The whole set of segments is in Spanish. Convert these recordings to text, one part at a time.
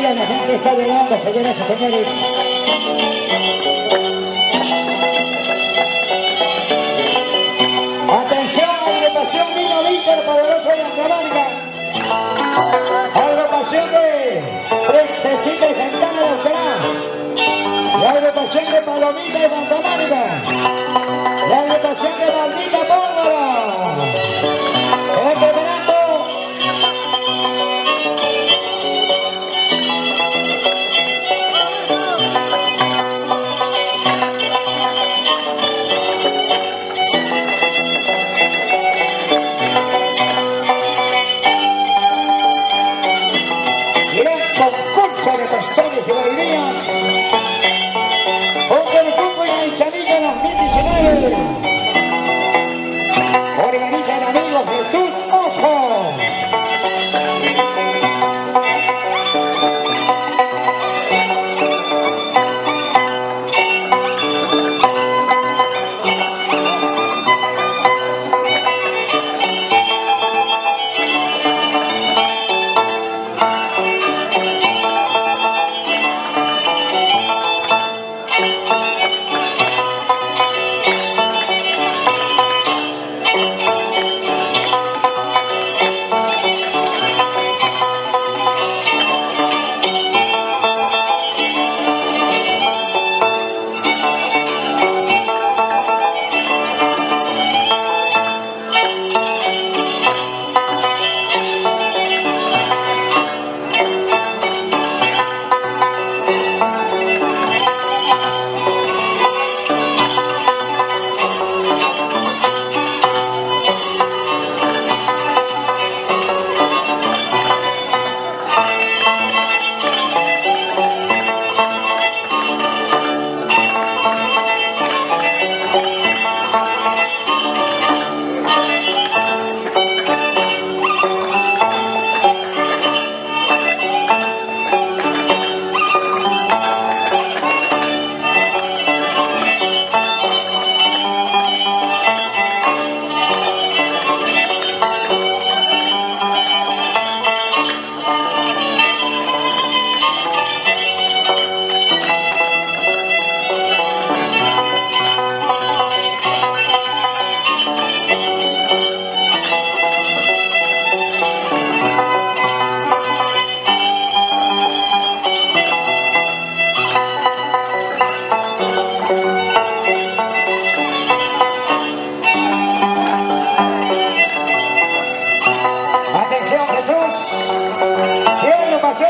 día la gente está llegando, señoras y señores. Atención, agrupación Vino Víctor Poderoso de Andamarca. Agrupación de Princesita Santana de Alcalá. La agrupación de Palomita de Andamarca. La agrupación de Maldita Póngala. Preparando. Concurso de pastores y bailarines. Oportungo y el Chavilla 2019. Organiza el amigo Jesús Ojo.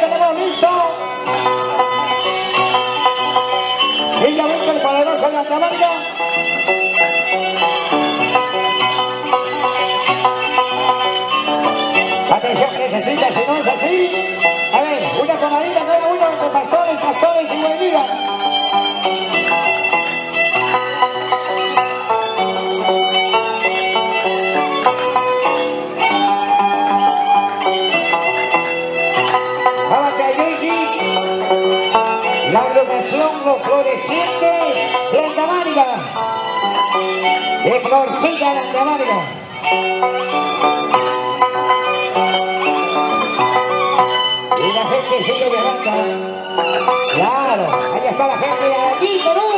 Tenemos listo. Villa Víctor Poderoso de Andamarca. Atención, necesita, si no es así. A ver, una tonadita cada uno entre pastores y buenvidas. La agrupación Los Florecientes de Andamarca. De Florcita de Andamarca. Y la gente sigue llegando. Claro, ahí está la gente de aquí, Perú.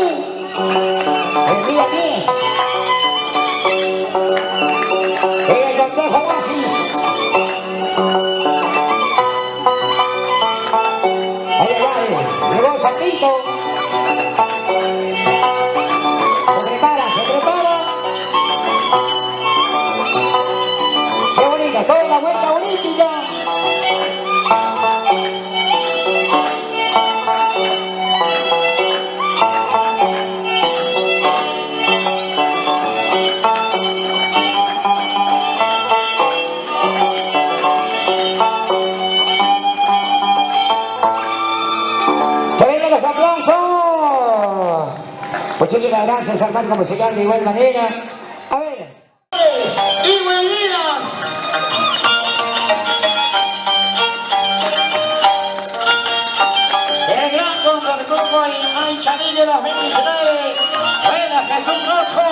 El día 10. En el complejo Oasis. Llegó Santito. Se prepara. Qué bonita, toda la vuelta olímpica. Los aplausos. Muchísimas gracias al marco musical de igual manera. A ver. Y buenos el gran Condorcungo y Ay Chavilla 2019. Buena Jesús Rojo.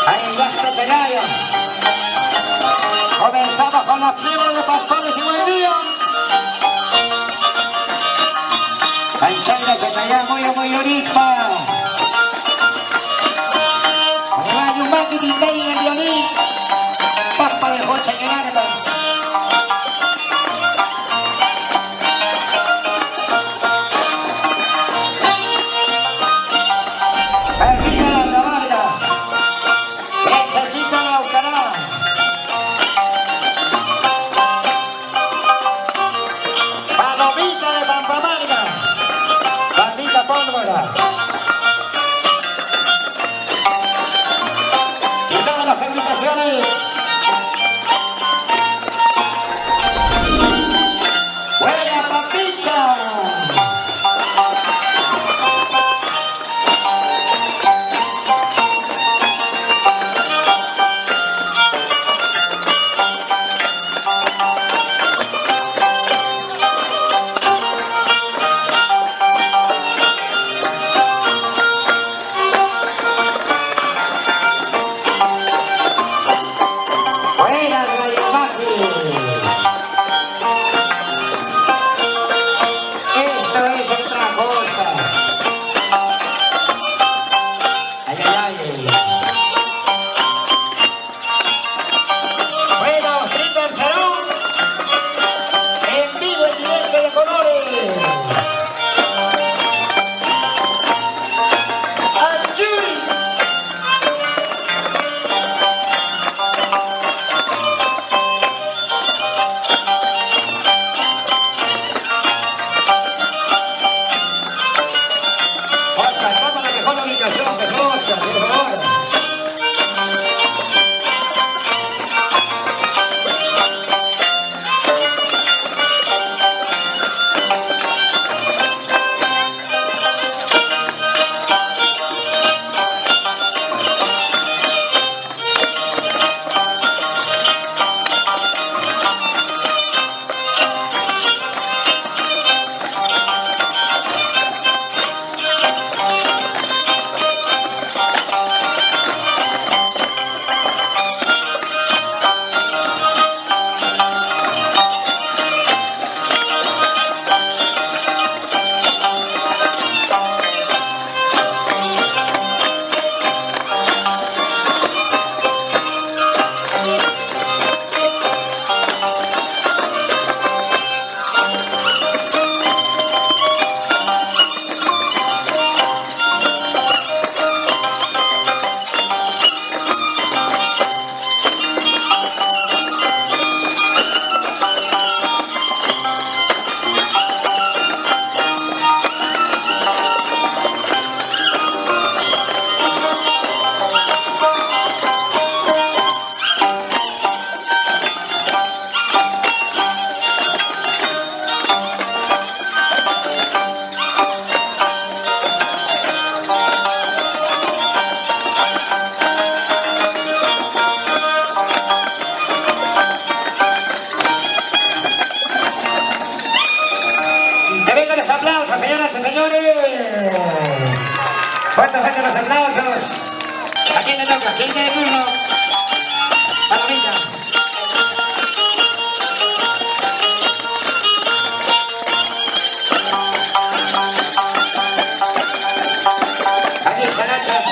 Ahí ya está Penayo. Comenzamos con la fiebre de pastores y buen día. Chayra Chataya, muy orispa. Además, Yumaki Tindey en el violín. Papa de José en el arpa. Perdida la barra. Necesita la Ucará. Palomita de Pampamarga. Bandita pólvora. Quitamos las agrupaciones. Buena papicha. Señoras y señores, fuerte los aplausos. ¿A quién le toca? ¿Quién tiene turno? Palomita. Aquí, characha.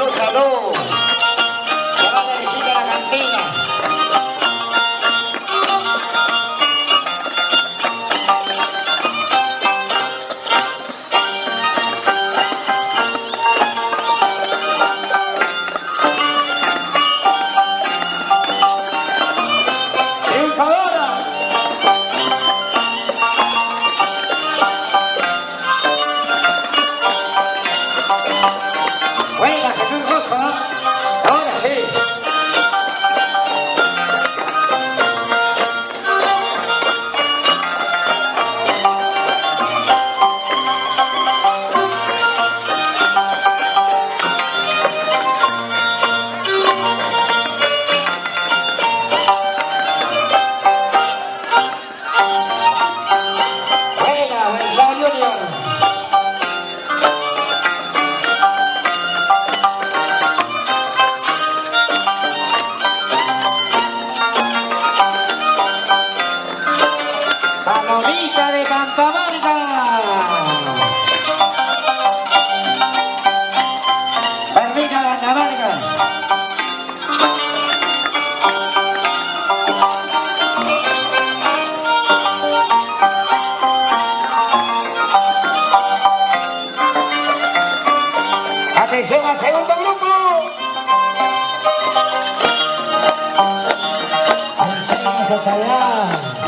Salud, salud. Se va derechito a la cantina. Triunfadora. Buena, Jesús Rosco, ¿no? Ahora sí. Buena, buen chao, Junior. Palomita de Campamanga. Palomita de Campamanga. Atención al segundo grupo. Vamos hasta allá.